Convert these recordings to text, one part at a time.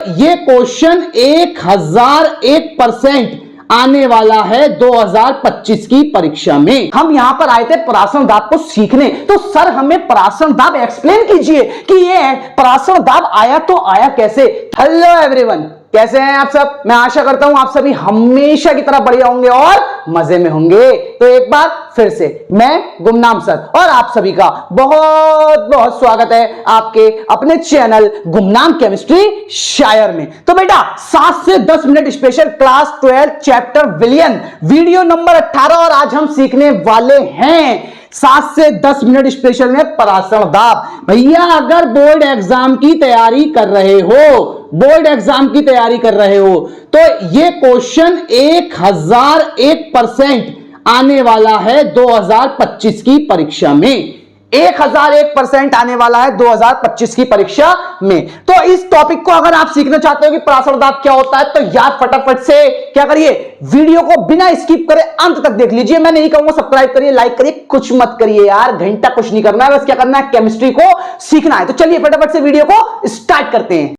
ये क्वेश्चन 1001% आने वाला है 2025 की परीक्षा में। हम यहां पर आए थे परासरण दाब को सीखने, तो सर हमें परासरण दाब एक्सप्लेन कीजिए कि ये परासरण दाब आया तो आया कैसे। हेलो एवरीवन, कैसे हैं आप सब। मैं आशा करता हूं आप सभी हमेशा की तरह बढ़िया होंगे और मजे में होंगे। तो एक बार फिर से मैं गुमनाम सर और आप सभी का बहुत बहुत स्वागत है आपके अपने चैनल गुमनाम केमिस्ट्री शायर में। तो बेटा 7 से 10 मिनट स्पेशल क्लास 12 चैप्टर विलियन वीडियो नंबर 18 और आज हम सीखने वाले हैं 7 से 10 मिनट स्पेशल में परासरण दाब। भैया अगर बोर्ड एग्जाम की तैयारी कर रहे हो तो ये क्वेश्चन 1001% आने वाला है 2025 की परीक्षा में। 1001% आने वाला है 2025 की परीक्षा में। तो इस टॉपिक को अगर आप सीखना चाहते हो कि परासरण दाब क्या होता है, तो यार फटाफट से क्या करिए, वीडियो को बिना स्किप करे अंत तक देख लीजिए। मैं नहीं कहूंगा सब्सक्राइब करिए, लाइक करिए, कुछ मत करिए यार, घंटा कुछ नहीं करना है, बस क्या करना है, केमिस्ट्री को सीखना है। तो चलिए फटाफट से वीडियो को स्टार्ट करते हैं।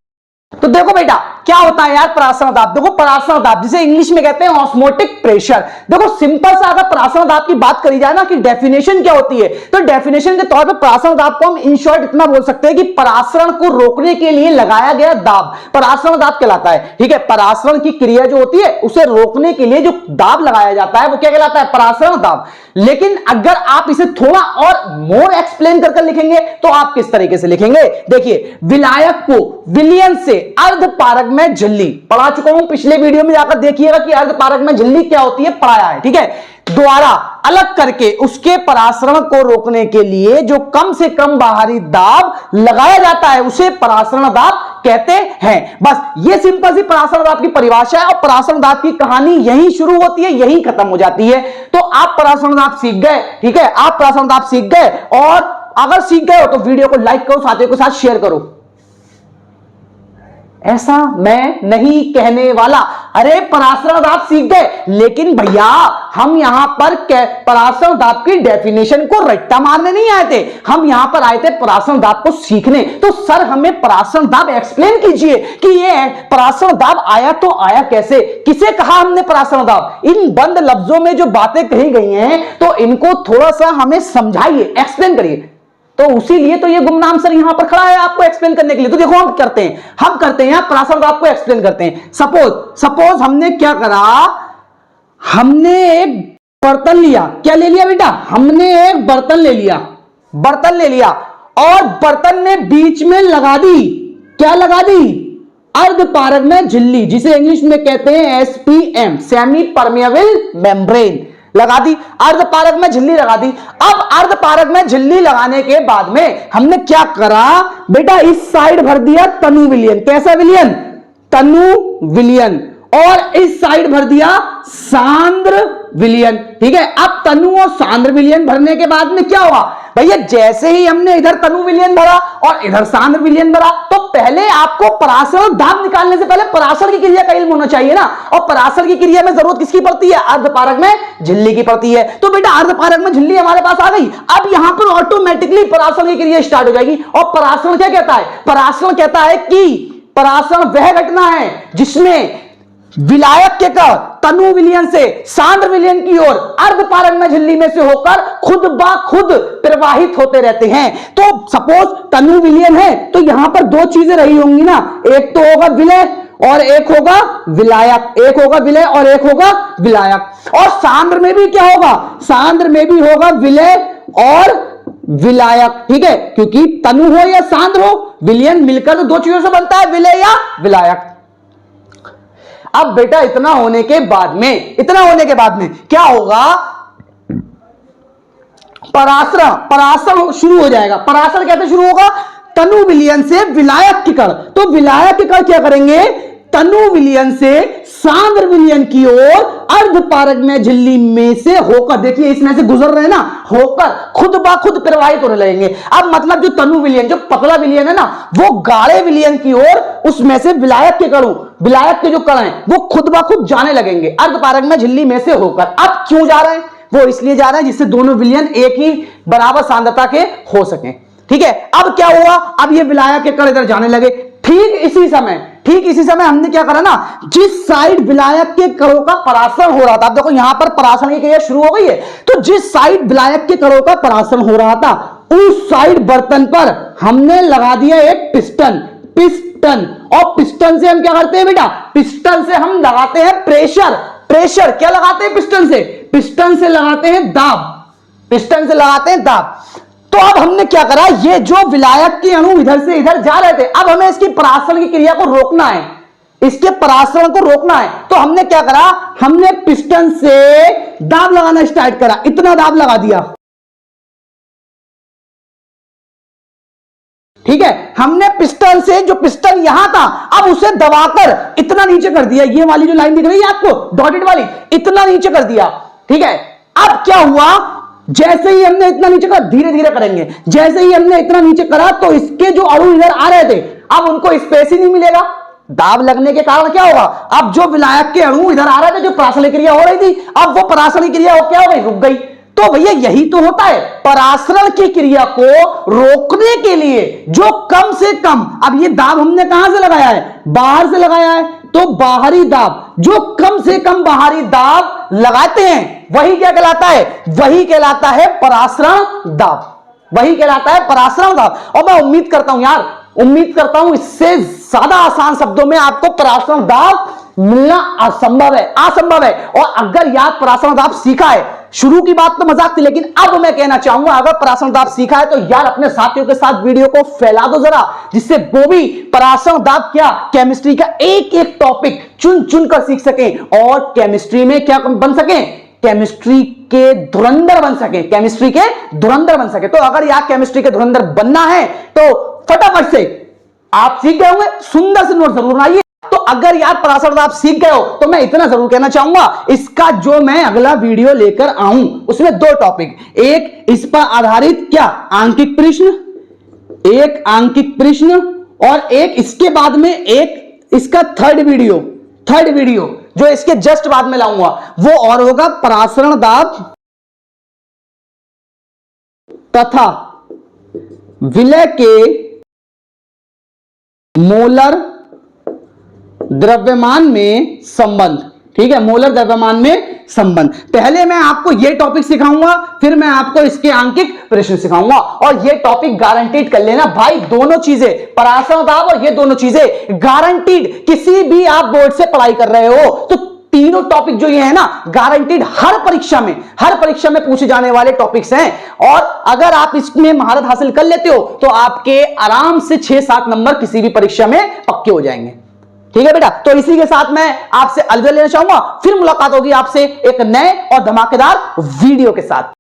तो देखो बेटा क्या होता है यार परासरण दाब। देखो परासरण दाब जिसे इंग्लिश में कहते हैं ऑस्मोटिक प्रेशर। देखो सिंपल सा अगर परासरण दाब की बात करी जाए ना कि डेफिनेशन क्या होती है, तो डेफिनेशन के तौर पे परासरण दाब को हम इन शॉर्ट इतना बोल सकते हैं कि परासरण को रोकने के लिए लगाया गया दाब परासरण दाब कहलाता है। ठीक है, परासरण की क्रिया जो होती है उसे रोकने के लिए जो दाब लगाया जाता है वो क्या कहलाता है, परासरण दाब। लेकिन अगर आप इसे थोड़ा और मोर एक्सप्लेन करके लिखेंगे तो आप किस तरीके से लिखेंगे, देखिए विलायक को विलियन से अर्धपारक में झिल्ली, पढ़ा चुका हूं पिछले वीडियो में, जाकर देखिएगा कि अर्धपारक में झिल्ली क्या होती है, पढ़ाया है। ठीक है, द्वारा अलग करके उसके परासरण को रोकने के लिए जो कम से कम बाहरी दाब लगाया जाता है उसे परासरण दाब कहते हैं। बस ये सिंपल सी परासरण दाब की परिभाषा है और परासरण दाब की कहानी यहीं शुरू होती है, यहीं खत्म हो जाती है। तो आप परासरण दाब सीख गए, ठीक है, आप परासरण दाब सीख गए, और अगर सीख गए हो तो वीडियो को लाइक करो, साथियों के साथ शेयर करो। ऐसा मैं नहीं कहने वाला, अरे परासरण दाब सीख गए, लेकिन भैया हम यहां पर परासरण दाब की डेफिनेशन को रट्टा मारने नहीं आए थे, हम यहां पर आए थे परासरण दाब को सीखने। तो सर हमें परासरण दाब एक्सप्लेन कीजिए कि ये परासरण दाब आया तो आया कैसे, किसे कहा हमने परासरण दाब। इन बंद लफ्जों में जो बातें कही गई हैं तो इनको थोड़ा सा हमें समझाइए, एक्सप्लेन करिए। तो उसी लिए तो ये गुमनाम सर यहां पर खड़ा है आपको एक्सप्लेन करने के लिए। तो देखो हम करते हैं परासरण दाब को एक्सप्लेन करते हैं। सपोज हमने क्या करा, हमने एक बर्तन लिया, क्या ले लिया बेटा, हमने एक बर्तन ले लिया और बर्तन में बीच में लगा दी, क्या लगा दी, अर्धपारक में झिल्ली, जिसे इंग्लिश में कहते हैं SPM, सेमी परमेबल मेम्ब्रेन, लगा दी, अर्धपारक में झिल्ली लगा दी। अब अर्धपारक में झिल्ली लगाने के बाद में हमने क्या करा बेटा, इस साइड भर दिया तनु विलियन, कैसा विलियन, तनु विलियन, और इस साइड भर दिया सांद्र विलियन। ठीक है, अब तनु और सांद्र विलियन भरने के बाद में क्या हुआ भैया, जैसे ही हमने इधर तनु विलियन भरा और इधर सांद्र विलियन भरा, तो पहले आपको परासरण दाब निकालने से पहले परासरण की क्रिया का इल्म होना चाहिए ना। और परासरण की क्रिया में जरूरत किसकी पड़ती है, अर्धपारक में झिल्ली की पड़ती है। तो बेटा अर्धपारक में झिल्ली हमारे पास आ गई, अब यहां पर ऑटोमेटिकली परासरण की क्रिया स्टार्ट हो जाएगी। और परासरण क्या कहता है, परासरण कहता है कि परासरण वह घटना है जिसमें विलायक के कण तनु विलियन से सांद्र विलियन की ओर अर्धपारक में झिल्ली में से होकर खुद ब खुद प्रवाहित होते रहते हैं। तो सपोज तनु विलियन है तो यहां पर दो चीजें रही होंगी ना, एक तो होगा विलय और एक होगा विलायक, एक होगा विलय और एक होगा विलायक। और सांद्र में भी क्या होगा, सांद्र में भी होगा विलय और विलायक। ठीक है, क्योंकि तनु हो या सांद्र हो, विलियन मिलकर तो दो चीजों से बनता है, विलय या विलायक। अब बेटा इतना होने के बाद में क्या होगा, परासरण शुरू हो जाएगा। परासरण कैसे शुरू होगा, तनु विलियन से विलायक के कण, तो विलायक के कण क्या करेंगे, तनु विलियन से सांद्र विलियन की ओर अर्धपारक में झिल्ली में से होकर, देखिए इसमें से गुजर रहे हैं ना, होकर खुद ब खुद प्रवाहित होने लगेंगे। अब मतलब जो तनु विलियन, जो पतला विलियन है ना, वो गाढ़े विलियन की ओर उसमें से विलायक के जो कण हैं वो खुद ब खुद जाने लगेंगे अर्धपारक में झिल्ली में से होकर। अब क्यों जा रहे हैं, वो इसलिए जा रहे हैं जिससे दोनों विलियन एक ही बराबर सांद्रता के हो सके। ठीक है, अब क्या हुआ, अब ये विलायक के कण इधर जाने लगे, ठीक इसी समय हमने क्या करा ना, जिस साइड विलायक के कणों का परासरण हो रहा था, देखो यहां पर परासरण की क्रिया शुरू हो गई है, तो जिस साइड विलायक के कणों का परासरण हो रहा था उस साइड बर्तन पर हमने लगा दिया एक पिस्टन। और पिस्टन से हम क्या करते हैं बेटा, पिस्टन से हम लगाते हैं प्रेशर। क्या लगाते हैं पिस्टन से लगाते हैं दाब। तो अब हमने क्या करा, ये जो विलायक के अणु इधर से इधर जा रहे थे, अब हमें इसकी परासरण की क्रिया को रोकना है, तो हमने क्या करा, हमने पिस्टन से दाब लगाना स्टार्ट करा, इतना दाब लगा दिया। ठीक है, हमने पिस्टन से, जो पिस्टन यहां था, अब उसे दबाकर इतना नीचे कर दिया, ये वाली जो लाइन दिख रही है आपको डॉटेड वाली, इतना नीचे कर दिया। ठीक है, अब क्या हुआ, जैसे ही हमने इतना नीचे करा, धीरे धीरे करेंगे, जैसे ही हमने इतना नीचे करा तो इसके जो अणु इधर आ रहे थे, अब उनको स्पेस ही नहीं मिलेगा। दाब लगने के कारण क्या होगा, अब जो विलायक के अणु इधर आ रहे थे, जो परासरण क्रिया हो रही थी, अब वो परासरण क्रिया क्या हो गई, रुक गई। तो भैया यही तो होता है, परासरण की क्रिया को रोकने के लिए जो कम से कम, अब ये दाब हमने कहां से लगाया है, बाहर से लगाया है, तो बाहरी दाब, जो कम से कम बाहरी दाब लगाते हैं वही क्या कहलाता है, वही कहलाता है परासरण दाब। और मैं उम्मीद करता हूं इससे ज्यादा आसान शब्दों में आपको परासरण दाब मिलना असंभव है। और अगर यार परासरण दाब सीखा है, शुरू की बात तो मजाक थी, लेकिन अब मैं कहना चाहूंगा अगर परासरण दाब सीखा है तो यार अपने साथियों के साथ वीडियो को फैला दो जरा, जिससे वो भी परासरण दाब क्या, केमिस्ट्री का एक एक टॉपिक चुन कर सीख सके और केमिस्ट्री में क्या बन सके, केमिस्ट्री के धुरंधर बन सके। तो अगर यार केमिस्ट्री के धुरंधर बनना है तो फटाफट से आप सीख गए होंगे, सुंदर से नोट जरूर बनाइए। तो अगर यार परासरण दाब सीख गए हो तो मैं इतना जरूर कहना चाहूंगा, इसका जो मैं अगला वीडियो लेकर आऊं उसमें दो टॉपिक, एक इस पर आधारित क्या, आंकिक प्रश्न, और एक इसके बाद में एक इसका थर्ड वीडियो जो इसके जस्ट बाद में लाऊंगा, वो और होगा परासरण दाब तथा विलय के मोलर द्रव्यमान में संबंध। ठीक है, मोलर द्रव्यमान में संबंध। पहले मैं आपको यह टॉपिक सिखाऊंगा, फिर मैं आपको इसके आंकिक प्रश्न सिखाऊंगा, और यह टॉपिक गारंटीड कर लेना भाई, दोनों चीजें परासरण दाब और ये दोनों चीजें गारंटीड, किसी भी आप बोर्ड से पढ़ाई कर रहे हो तो तीनों टॉपिक जो ये है ना गारंटीड हर परीक्षा में पूछे जाने वाले टॉपिक्स हैं। और अगर आप इसमें महारत हासिल कर लेते हो तो आपके आराम से 6-7 नंबर किसी भी परीक्षा में पक्के हो जाएंगे। ठीक है बेटा, तो इसी के साथ मैं आपसे अलविदा लेना चाहूंगा, फिर मुलाकात होगी आपसे एक नए और धमाकेदार वीडियो के साथ।